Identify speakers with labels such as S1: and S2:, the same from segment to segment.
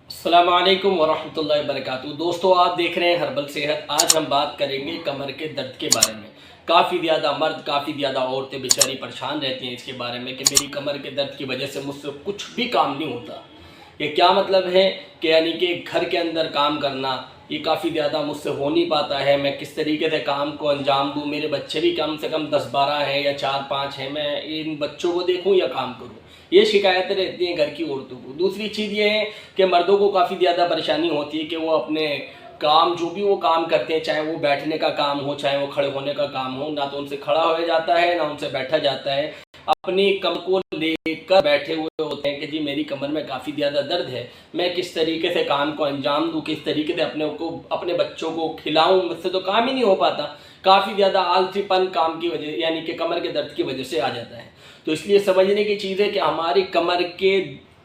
S1: अस्सलाम वालेकुम वरहमतुल्लाहि वबरकातुहू। दोस्तों, आप देख रहे हैं हर्बल सेहत। आज हम बात करेंगे कमर के दर्द के बारे में। काफ़ी ज़्यादा मर्द, काफ़ी ज़्यादा औरतें बेचारी परेशान रहती हैं इसके बारे में कि मेरी कमर के दर्द की वजह से मुझसे कुछ भी काम नहीं होता। ये क्या मतलब है कि यानी कि घर के अंदर काम करना ये काफ़ी ज़्यादा मुझसे हो नहीं पाता है। मैं किस तरीके से काम को अंजाम दूँ, मेरे बच्चे भी कम से कम 10-12 हैं या 4-5 हैं, मैं इन बच्चों को देखूँ या काम करूँ, ये शिकायतें रहती हैं घर की औरतों को। दूसरी चीज़ ये है कि मर्दों को काफ़ी ज़्यादा परेशानी होती है कि वो अपने काम, जो भी वो काम करते हैं, चाहे वो बैठने का काम हो, चाहे वो खड़े होने का काम हो, ना तो उनसे खड़ा हो जाता है ना उनसे बैठा जाता है। अपनी कमर को लेकर बैठे हुए होते हैं कि जी मेरी कमर में काफ़ी ज़्यादा दर्द है, मैं किस तरीके से काम को अंजाम दूँ, किस तरीके से अपने बच्चों को खिलाऊँ, मुझसे तो काम ही नहीं हो पाता। काफ़ी ज़्यादा आलसीपन काम की वजह यानी कि कमर के दर्द की वजह से आ जाता है। तो इसलिए समझने की चीज़ है कि हमारी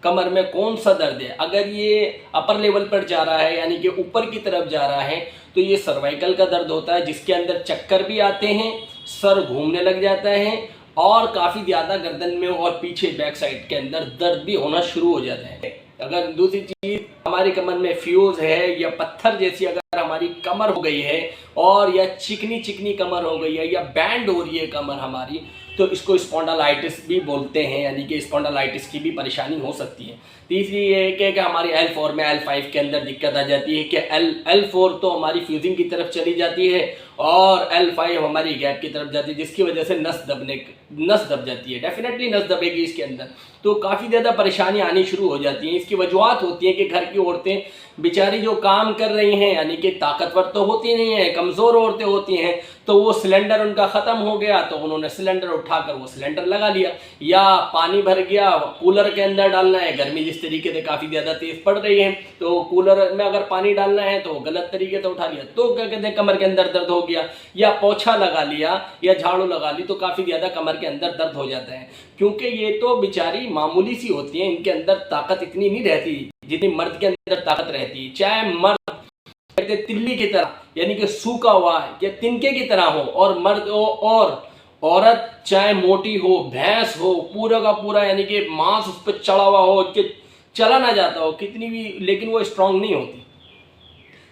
S1: कमर में कौन सा दर्द है। अगर ये अपर लेवल पर जा रहा है यानी कि ऊपर की तरफ जा रहा है तो ये सर्वाइकल का दर्द होता है, जिसके अंदर चक्कर भी आते हैं, सर घूमने लग जाता है और काफ़ी ज़्यादा गर्दन में और पीछे बैक साइड के अंदर दर्द भी होना शुरू हो जाता है। अगर दूसरी चीज़ हमारी कमर में फ्यूज़ है या पत्थर जैसी अगर हमारी कमर हो गई है और या चिकनी चिकनी कमर हो गई है या बैंड हो रही है कमर हमारी, तो इसको स्पॉन्डालाइटिस भी बोलते हैं, यानी कि स्पॉन्डालाइटिस की भी परेशानी हो सकती है। तीसरी ये है कि हमारी L4 में L5 के अंदर दिक्कत आ जाती है कि L4 तो हमारी फ्यूजिंग की तरफ चली जाती है और L5 हमारी गैप की तरफ जाती है, जिसकी वजह से नस दब जाती है। डेफिनेटली नस दबेगी इसके अंदर, तो काफ़ी ज़्यादा परेशानी आनी शुरू हो जाती है। इसकी वजूहत होती है कि घर की औरतें बेचारी जो काम कर रही हैं, यानी कि ताकतवर तो होती नहीं है, कमज़ोर औरतें होती हैं, तो वो सिलेंडर उनका ख़त्म हो गया तो उन्होंने सिलेंडर उठाकर वो सिलेंडर लगा लिया, या पानी भर गया कूलर के अंदर डालना है। गर्मी जिस तरीके से काफ़ी ज़्यादा तेज़ पड़ रही है तो कूलर में अगर पानी डालना है तो गलत तरीके से उठा लिया तो क्या कहते हैं कमर के अंदर दर्द हो गया, या पोछा लगा लिया या झाड़ू लगा ली तो काफ़ी ज़्यादा कमर के अंदर दर्द हो जाता है। क्योंकि ये तो बेचारी मामूली सी होती हैं, इनके अंदर ताकत इतनी नहीं रहती जितनी मर्द के अंदर ताकत रहती है। चाहे मर्द कहते तिल्ली की तरह यानी कि सूखा हुआ या तिनके की तरह हो, और मर्द हो और औरत चाहे मोटी हो, भैंस हो, पूरा का पूरा यानी कि मांस उस पर चढ़ा हुआ हो कि चला ना जाता हो कितनी भी, लेकिन वो स्ट्रांग नहीं होती।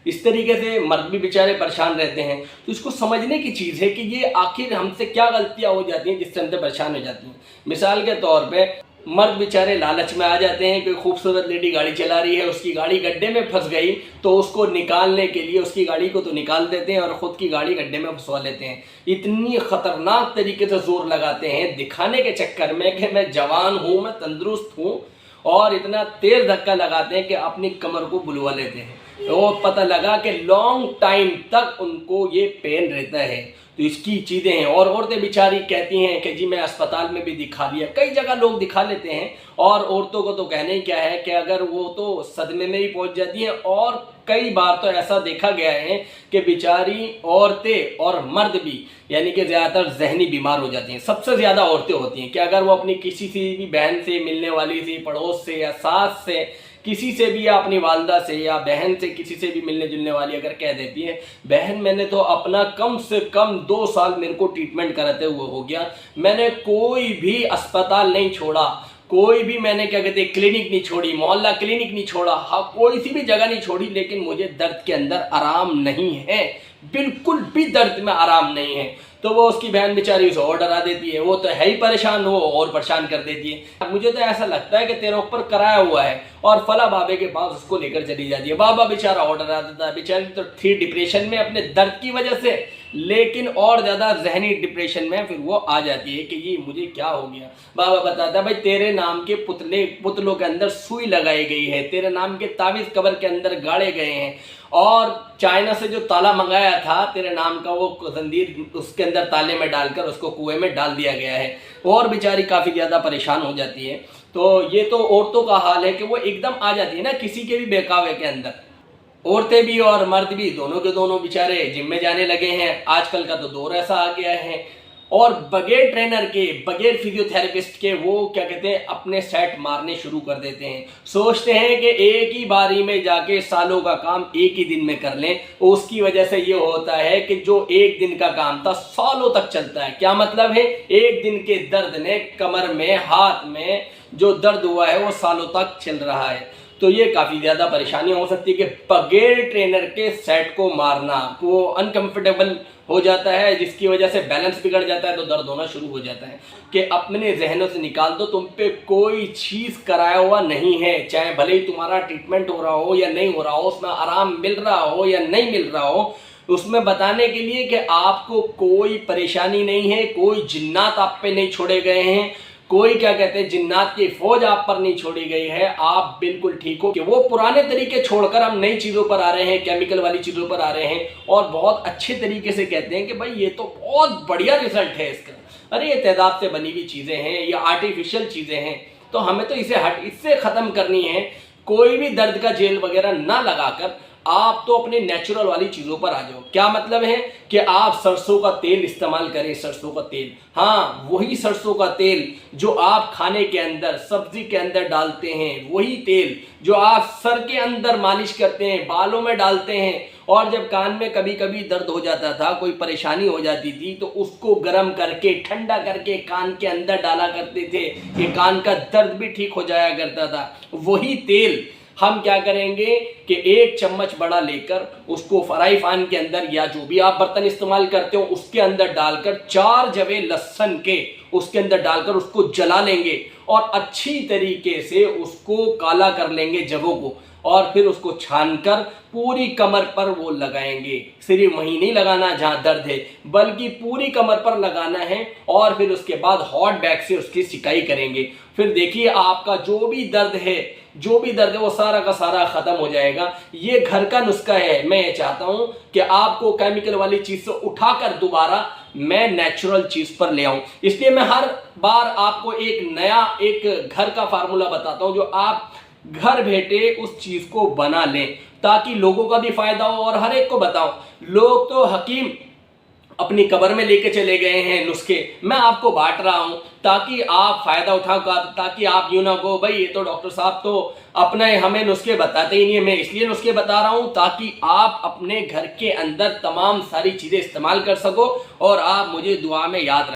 S1: इस तरीके से मर्द भी बेचारे परेशान रहते हैं। तो इसको समझने की चीज़ है कि ये आखिर हमसे क्या गलतियां हो जाती हैं जिससे हमसे परेशान हो जाती हैं। मिसाल के तौर पे मर्द बेचारे लालच में आ जाते हैं कि खूबसूरत लेडी गाड़ी चला रही है, उसकी गाड़ी गड्ढे में फंस गई तो उसको निकालने के लिए उसकी गाड़ी को तो निकाल देते हैं और ख़ुद की गाड़ी गड्ढे में फंसवा लेते हैं। इतनी ख़तरनाक तरीके से जोर लगाते हैं दिखाने के चक्कर में कि मैं जवान हूँ, मैं तंदुरुस्त हूँ, और इतना तेज़ धक्का लगाते हैं कि अपनी कमर को बुलवा लेते हैं। तो पता लगा कि लॉन्ग टाइम तक उनको ये पेन रहता है। तो इसकी चीज़ें हैं। और औरतें बेचारी कहती हैं कि जी मैं अस्पताल में भी दिखा लिया, कई जगह लोग दिखा लेते हैं, और औरतों को तो कहने ही क्या है कि अगर वो तो सदमे में ही पहुंच जाती हैं। और कई बार तो ऐसा देखा गया है कि बेचारी औरतें और मर्द भी यानी कि ज़्यादातर जहनी बीमार हो जाती हैं। सबसे ज़्यादा औरतें होती हैं कि अगर वो अपनी किसी से भी बहन से, मिलने वाली से, पड़ोस से या सास से, किसी से भी, या अपनी वालदा से या बहन से, किसी से भी मिलने जुलने वाली अगर कह देती है बहन मैंने तो अपना कम से कम 2 साल मेरे को ट्रीटमेंट कराते हुए हो गया, मैंने कोई भी अस्पताल नहीं छोड़ा, कोई भी मैंने क्या कहते हैं क्लिनिक नहीं छोड़ी, मोहल्ला क्लिनिक नहीं छोड़ा, हाँ कोई सी भी जगह नहीं छोड़ी, लेकिन मुझे दर्द के अंदर आराम नहीं है, बिल्कुल भी दर्द में आराम नहीं है। तो वो उसकी बहन बेचारी उसे और डरा देती है, वो तो है ही परेशान, वो और परेशान कर देती है। मुझे तो ऐसा लगता है कि तेरे ऊपर कराया हुआ है, और फला बाबे के पास उसको लेकर चली जाती है। बाबा बेचारा और डरा देता है, बेचारी तो थी डिप्रेशन में अपने दर्द की वजह से, लेकिन और ज़्यादा जहनी डिप्रेशन में फिर वो आ जाती है कि ये मुझे क्या हो गया। बाबा बताता है भाई तेरे नाम के पुतलों के अंदर सुई लगाई गई है, तेरे नाम के तावीज़ कब्र के अंदर गाड़े गए हैं, और चाइना से जो ताला मंगाया था तेरे नाम का वो जंजीर उसके अंदर ताले में डालकर उसको कुएं में डाल दिया गया है। और बेचारी काफ़ी ज़्यादा परेशान हो जाती है। तो ये तो औरतों का हाल है कि वो एकदम आ जाती है ना किसी के भी बहकावे के अंदर। औरतें भी और मर्द भी दोनों के दोनों बेचारे जिम में जाने लगे हैं। आजकल का तो दौर ऐसा आ गया है, और बगैर ट्रेनर के, बगैर फिजियोथेरेपिस्ट के वो क्या कहते हैं अपने सेट मारने शुरू कर देते हैं। सोचते हैं कि एक ही बारी में जाके सालों का काम एक ही दिन में कर लें। उसकी वजह से ये होता है कि जो एक दिन का काम था सालों तक चलता है। क्या मतलब है? एक दिन के दर्द ने कमर में, हाथ में, जो दर्द हुआ है वो सालों तक चल रहा है। तो ये काफ़ी ज़्यादा परेशानी हो सकती है कि बगैर ट्रेनर के सेट को मारना, वो अनकंफर्टेबल हो जाता है, जिसकी वजह से बैलेंस बिगड़ जाता है, तो दर्द होना शुरू हो जाता है। कि अपने जहनों से निकाल दो, तुम पे कोई चीज़ कराया हुआ नहीं है, चाहे भले ही तुम्हारा ट्रीटमेंट हो रहा हो या नहीं हो रहा हो, उसमें आराम मिल रहा हो या नहीं मिल रहा हो, उसमें बताने के लिए कि आपको कोई परेशानी नहीं है, कोई जिन्नात आप पे नहीं छोड़े गए हैं, कोई क्या कहते हैं जिन्नात की फौज आप पर नहीं छोड़ी गई है, आप बिल्कुल ठीक हो। कि वो पुराने तरीके छोड़कर हम नई चीज़ों पर आ रहे हैं, केमिकल वाली चीज़ों पर आ रहे हैं, और बहुत अच्छे तरीके से कहते हैं कि भाई ये तो बहुत बढ़िया रिजल्ट है इसका, अरे ये तेजाब से बनी हुई चीज़ें हैं, ये आर्टिफिशियल चीज़ें हैं, तो हमें तो इससे ख़त्म करनी है। कोई भी दर्द का जेल वगैरह ना लगाकर आप तो अपने नेचुरल वाली चीज़ों पर आ जाओ। क्या मतलब है कि आप सरसों का तेल इस्तेमाल करें, सरसों का तेल, हाँ वही सरसों का तेल जो आप खाने के अंदर, सब्जी के अंदर डालते हैं, वही तेल जो आप सर के अंदर मालिश करते हैं, बालों में डालते हैं, और जब कान में कभी कभी दर्द हो जाता था, कोई परेशानी हो जाती थी, तो उसको गर्म करके ठंडा करके कान के अंदर डाला करते थे कि कान का दर्द भी ठीक हो जाया करता था। वही तेल हम क्या करेंगे कि 1 चम्मच बड़ा लेकर उसको फ्राई पैन के अंदर या जो भी आप बर्तन इस्तेमाल करते हो उसके अंदर डालकर 4 जवे लहसुन के उसके अंदर डालकर उसको जला लेंगे और अच्छी तरीके से उसको काला कर लेंगे जवों को, और फिर उसको छानकर पूरी कमर पर वो लगाएंगे। सिर्फ वहीं नहीं लगाना जहां दर्द है, बल्कि पूरी कमर पर लगाना है, और फिर उसके बाद हॉट बैग से उसकी सिकाई करेंगे। फिर देखिए आपका जो भी दर्द है वो सारा का सारा खत्म हो जाएगा। ये घर का नुस्खा है। मैं ये चाहता हूं कि आपको केमिकल वाली चीज से उठाकर दोबारा मैं नेचुरल चीज पर ले आऊं, इसलिए मैं हर बार आपको एक नया एक घर का फार्मूला बताता हूं जो आप घर बैठे उस चीज को बना लें, ताकि लोगों का भी फायदा हो और हर एक को बताओ। लोग तो हकीम अपनी कब्र में लेके चले गए हैं नुस्खे, मैं आपको बांट रहा हूं ताकि आप फायदा उठाओ, ताकि आप यूं ना कहो भाई ये तो डॉक्टर साहब तो अपने हमें नुस्खे बताते ही नहीं है। मैं इसलिए नुस्खे बता रहा हूं ताकि आप अपने घर के अंदर तमाम सारी चीजें इस्तेमाल कर सको और आप मुझे दुआ में याद रखें।